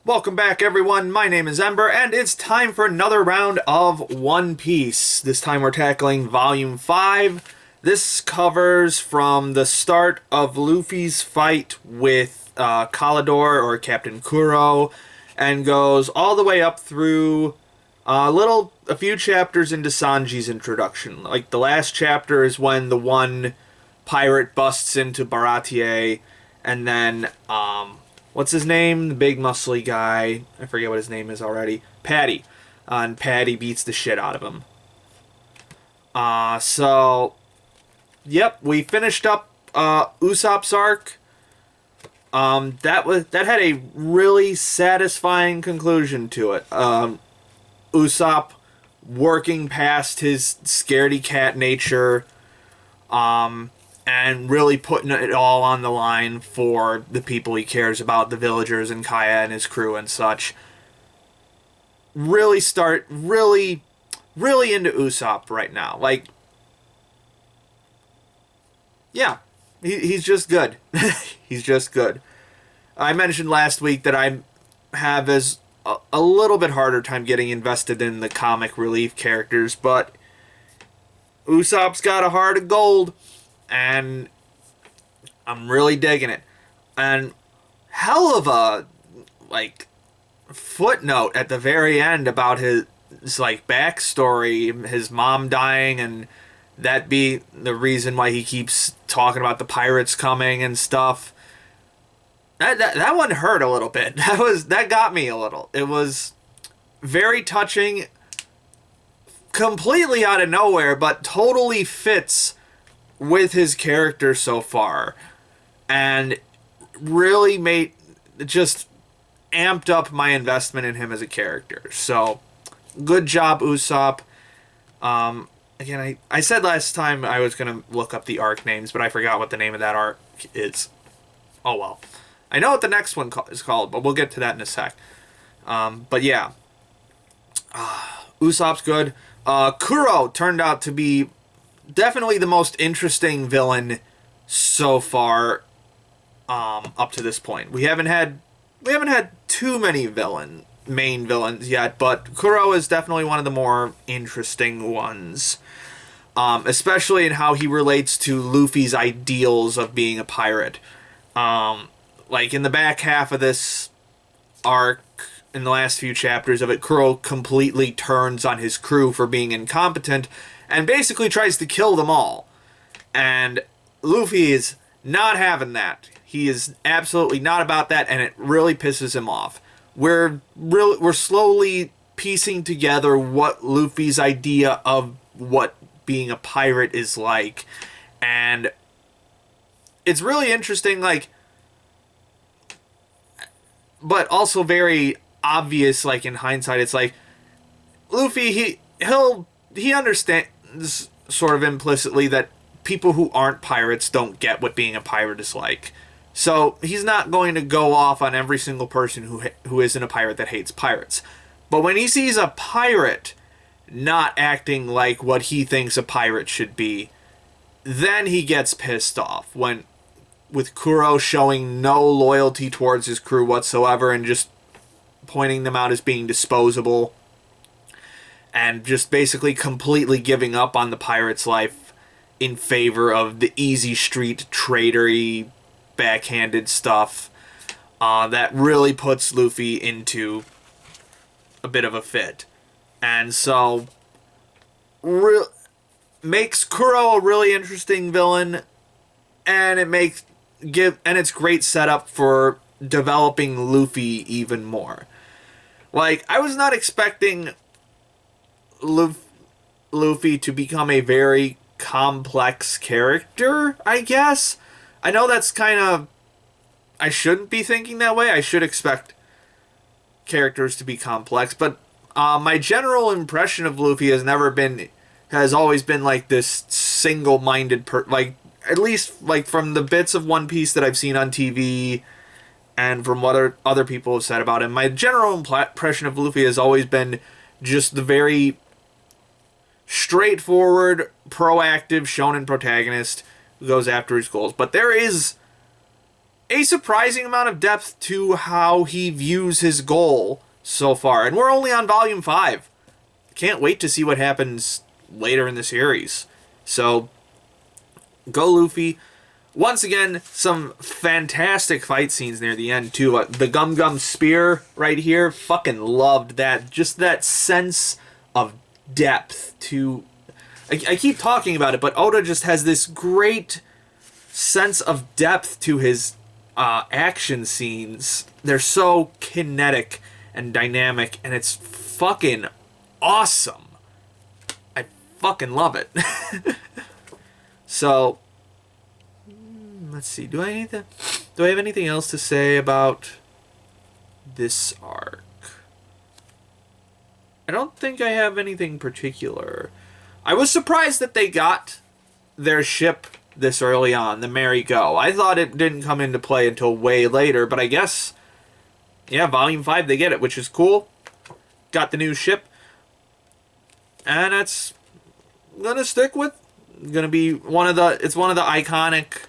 Welcome back, everyone. My name is Ember, and it's time for another round of One Piece. This time we're tackling Volume 5. This covers from the start of Luffy's fight with Kalidor, or Captain Kuro, and goes all the way up through a few chapters into Sanji's introduction. Like, the last chapter is when the one pirate busts into Baratie, and then, what's his name? The big muscly guy. I forget what his name is already. Patty. And Patty beats the shit out of him. Yep, we finished up Usopp's arc. That had a really satisfying conclusion to it. Usopp working past his scaredy cat nature, and really putting it all on the line for the people he cares about, the villagers and Kaya and his crew and such. Really into Usopp right now. Like, yeah, he's just good. He's just good. I mentioned last week that I have a little bit harder time getting invested in the comic relief characters, but Usopp's got a heart of gold, and I'm really digging it. And hell of a, like, footnote at the very end about his like backstory, his mom dying, and that be the reason why he keeps talking about the pirates coming and stuff. That one hurt a little bit. That got me a little. It was very touching, completely out of nowhere, but totally fits with his character so far, and really just amped up my investment in him as a character. So, good job, Usopp. Again, I said last time I was going to look up the arc names, but I forgot what the name of that arc is. Oh well. I know what the next one is called, but we'll get to that in a sec. But yeah. Usopp's good. Kuro turned out to be definitely the most interesting villain so far, up to this point. We haven't had too many main villains yet, but Kuro is definitely one of the more interesting ones. Especially in how he relates to Luffy's ideals of being a pirate. Like, in the back half of this arc, in the last few chapters of it, Kuro completely turns on his crew for being incompetent and basically tries to kill them all. And Luffy is not having that. He is absolutely not about that, and it really pisses him off. We're slowly piecing together what Luffy's idea of what being a pirate is like, and it's really interesting, like, but also very obvious, like, in hindsight. It's like Luffy, he understands sort of implicitly that people who aren't pirates don't get what being a pirate is like. So he's not going to go off on every single person who isn't a pirate that hates pirates. But when he sees a pirate not acting like what he thinks a pirate should be, then he gets pissed off. With Kuro showing no loyalty towards his crew whatsoever and just pointing them out as being disposable, and just basically completely giving up on the pirate's life in favor of the easy street tradery, backhanded stuff, that really puts Luffy into a bit of a fit. And so makes Kuro a really interesting villain, and it's great setup for developing Luffy even more. Like, I was not expecting Luffy to become a very complex character, I guess. I know that's kind of... I shouldn't be thinking that way. I should expect characters to be complex, but my general impression of Luffy has always been like this single-minded like, at least like from the bits of One Piece that I've seen on TV and from what other people have said about him, my general impression of Luffy has always been just the very straightforward, proactive shonen protagonist who goes after his goals. But there is a surprising amount of depth to how he views his goal so far. And we're only on volume 5. Can't wait to see what happens later in the series. So, go Luffy. Once again, some fantastic fight scenes near the end, too. The Gum Gum Spear right here, fucking loved that. Just that sense of depth to... I keep talking about it, but Oda just has this great sense of depth to his action scenes. They're so kinetic and dynamic, and it's fucking awesome. I fucking love it. So... let's see. Do I have anything else to say about this arc? I don't think I have anything particular. I was surprised that they got their ship this early on, the Merry Go. I thought it didn't come into play until way later, but I guess, yeah, Volume 5 they get it, which is cool. Got the new ship. And that's gonna stick with. Gonna be one of the iconic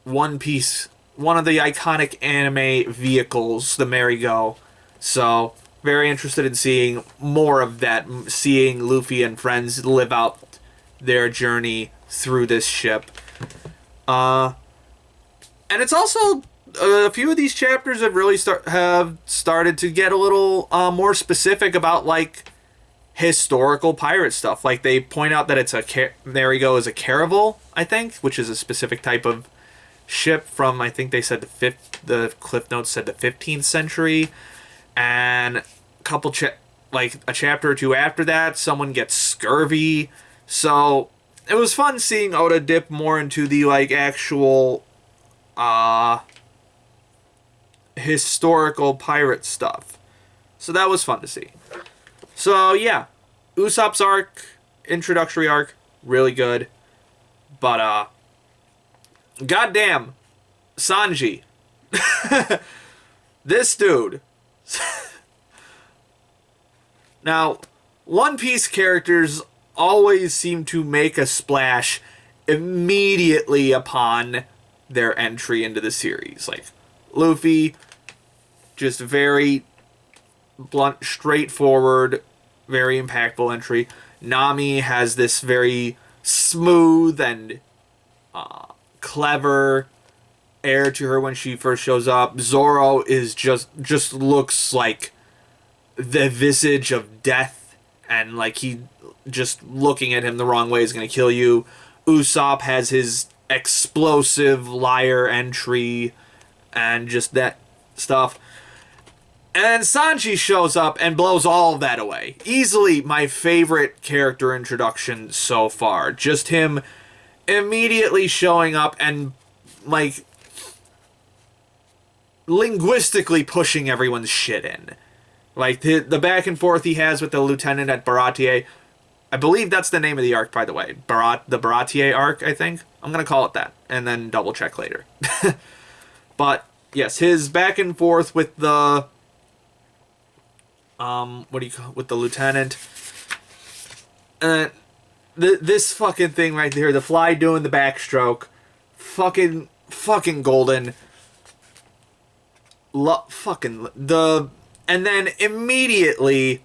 One Piece, one of the iconic anime vehicles, the Merry Go. So, very interested in seeing more of that, seeing Luffy and friends live out their journey through this ship. And it's also, a few of these chapters have really started to get a little more specific about, like, historical pirate stuff. Like, they point out that it's Merry Go is a caravel, I think, which is a specific type of ship from, I think they said the Cliff Notes said the 15th century, and a couple a chapter or two after that, someone gets scurvy. So it was fun seeing Oda dip more into the like actual historical pirate stuff. So that was fun to see. So yeah, Usopp's arc, introductory arc, really good, but goddamn, Sanji. This dude. Now, One Piece characters always seem to make a splash immediately upon their entry into the series. Like, Luffy, just very blunt, straightforward, very impactful entry. Nami has this very smooth and clever air to her when she first shows up. Zoro is just looks like the visage of death, and like he just looking at him the wrong way is going to kill you. Usopp has his explosive liar entry and just that stuff. And Sanji shows up and blows all of that away. Easily my favorite character introduction so far. Just him immediately showing up and, like, linguistically pushing everyone's shit in. Like, the back and forth he has with the lieutenant at Baratie. I believe that's the name of the arc, by the way. The Baratie arc, I think. I'm going to call it that. And then double check later. But, yes, his back and forth with the... with the lieutenant. This fucking thing right there. The fly doing the backstroke. Fucking golden. And then immediately,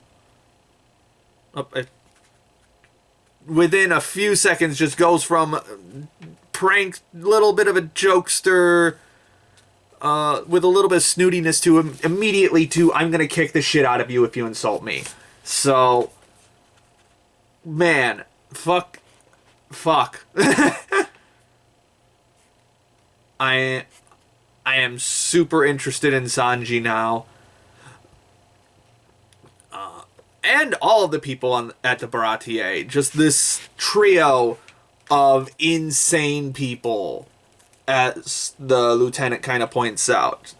within a few seconds, just goes from prank, little bit of a jokester, with a little bit of snootiness to him, immediately to, I'm gonna kick the shit out of you if you insult me. So, man, fuck. I am super interested in Sanji now. And all of the people at the Baratie. Just this trio of insane people, as the lieutenant kind of points out.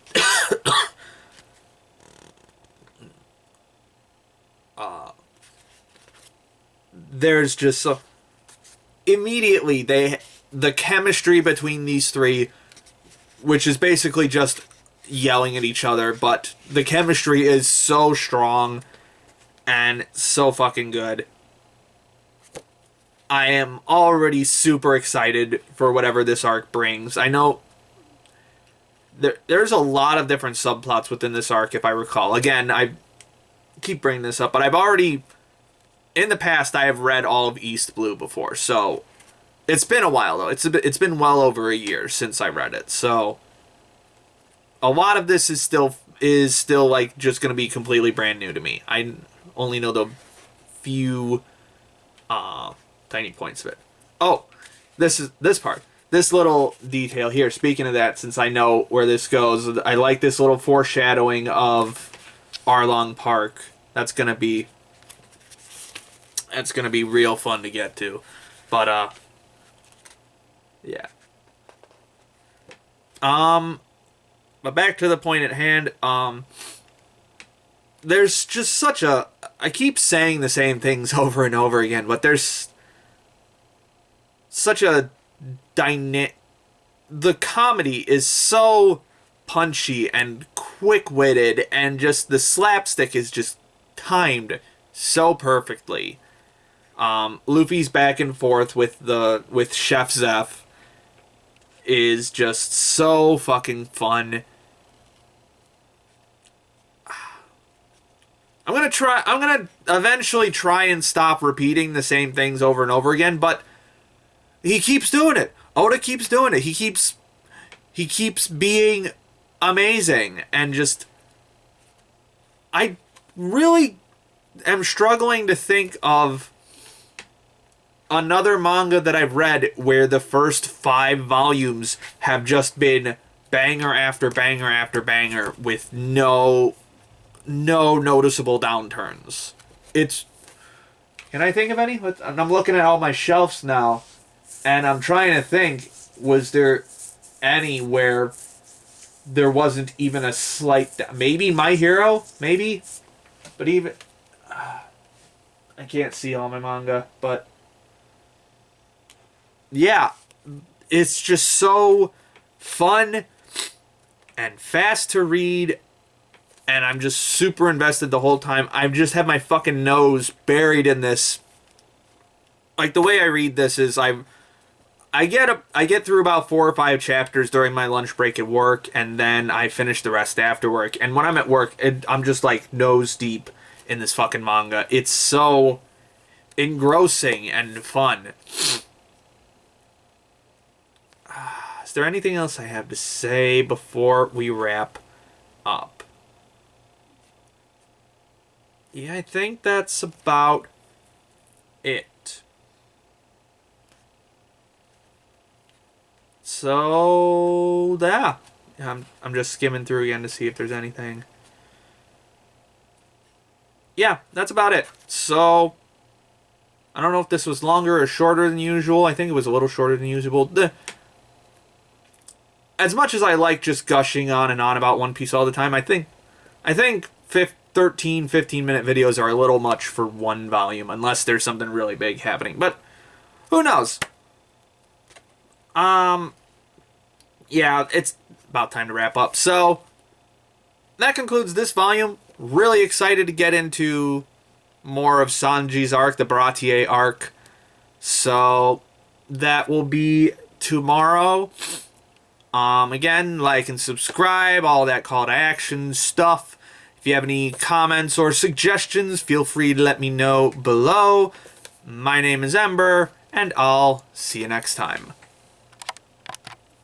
There's just so... Immediately, the chemistry between these three, which is basically just yelling at each other, but the chemistry is so strong and so fucking good. I am already super excited for whatever this arc brings. I know there's a lot of different subplots within this arc, if I recall. Again, I keep bringing this up, but I've already, in the past, I have read all of East Blue before, so it's been a while, though. It's been well over a year since I read it, so a lot of this is still like just going to be completely brand new to me. I only know the few tiny points of it. Oh, this part. This little detail here, speaking of that, since I know where this goes, I like this little foreshadowing of Arlong Park. That's gonna be real fun to get to. But yeah. But back to the point at hand, there's just such a, I keep saying the same things over and over again, but there's such a the comedy is so punchy and quick-witted, and just the slapstick is just timed so perfectly. Luffy's back and forth with Chef Zeph is just so fucking fun. I'm gonna eventually try and stop repeating the same things over and over again, but he keeps doing it. Oda keeps doing it. He keeps being amazing, and just, I really am struggling to think of another manga that I've read where the first 5 volumes have just been banger after banger after banger with no noticeable downturns. Can I think of any? I'm looking at all my shelves now, and I'm trying to think, was there any where there wasn't even a slight... Maybe My Hero? Maybe? But even... I can't see all my manga, but... Yeah. It's just so fun and fast to read, and I'm just super invested the whole time. I just have my fucking nose buried in this. Like, the way I read this is I get through about 4 or 5 chapters during my lunch break at work, and then I finish the rest after work. And when I'm at work, I'm just like nose deep in this fucking manga. It's so engrossing and fun. Is there anything else I have to say before we wrap up? Yeah, I think that's about it. So, yeah. I'm just skimming through again to see if there's anything. Yeah, that's about it. So, I don't know if this was longer or shorter than usual. I think it was a little shorter than usual. As much as I like just gushing on and on about One Piece all the time, I think 13, 15-minute videos are a little much for one volume, unless there's something really big happening. But, who knows? Yeah, it's about time to wrap up. So, that concludes this volume. Really excited to get into more of Sanji's arc, the Baratie arc. So, that will be tomorrow. Again, like and subscribe, all that call to action stuff. If you have any comments or suggestions, feel free to let me know below. My name is Ember, and I'll see you next time.